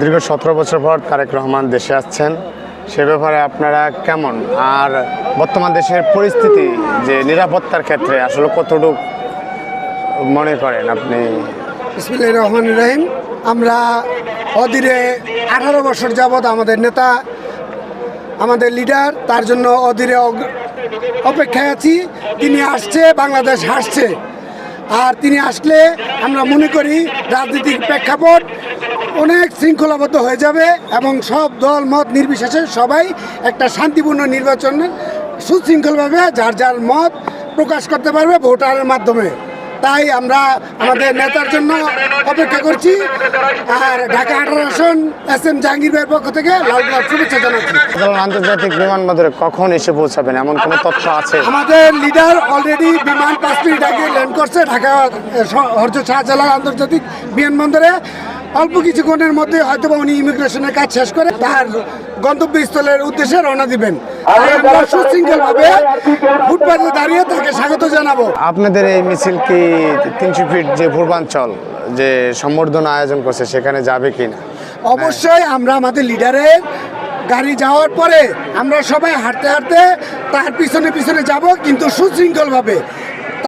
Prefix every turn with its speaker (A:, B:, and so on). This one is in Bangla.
A: দীর্ঘ 17 বছর পর তারেক রহমান দেশে আসছেন, সে ব্যাপারে আপনারা কেমন? আর বর্তমান দেশের পরিস্থিতি যে নিরাপত্তার ক্ষেত্রে আসলে কতটুকু মনে করেন আপনি?
B: বিসমিল্লাহির রহমানির রহিম। আমরা অধীরে 18 বছর যাবৎ আমাদের নেতা, আমাদের লিডার, তার জন্য অধীরে অপেক্ষায় আছি। তিনি আসছে, বাংলাদেশ হাসছে। আর তিনি আসলে আমরা মনে করি রাজনৈতিক প্রেক্ষাপট অনেক শৃঙ্খলাবদ্ধ হয়ে যাবে এবং সব দল মত নির্বিশেষে সবাই একটা শান্তিপূর্ণ নির্বাচন সুশৃঙ্খলভাবে যার যার মত প্রকাশ করতে পারবে ভোটারের মাধ্যমে। তাই আমরা আমাদের নেতার জন্য অপেক্ষা করছি। আর ঢাকা 18 আসন SM জাহাঙ্গীর ভাইয়ের পক্ষ থেকে লাল গোলাপ শুভেচ্ছা জানাচ্ছি।
A: আন্তর্জাতিক বিমানবন্দরে কখন এসে পৌঁছাবেন এমন কোনো তথ্য আছে?
B: আমাদের লিডার অলরেডি বিমান 5 মিনিট আগে ল্যান্ড করছে ঢাকা হযরত শাহজালাল আন্তর্জাতিক বিমানবন্দরে। অল্প কিছুক্ষণের মধ্যে হয়তো উনি ইমিগ্রেশনের কাজ শেষ করে তার গন্তব্যস্থলের উদ্দেশ্যে রওনা দিবেন। আমরা সুশৃঙ্খলভাবে ফুটপাতে দাঁড়িয়ে তাকে স্বাগত জানাবো।
A: আপনাদের এই মিছিল কি 300 ফিট যে পূর্বাঞ্চল যে সম্বর্ধনা আয়োজন করছে সেখানে যাবে কিনা?
B: অবশ্যই আমরা আমাদের লিডারের গাড়ি যাওয়ার পরে আমরা সবাই হাঁটতে হাঁটতে তার পিছনে পিছনে যাব, কিন্তু সুশৃঙ্খলভাবে।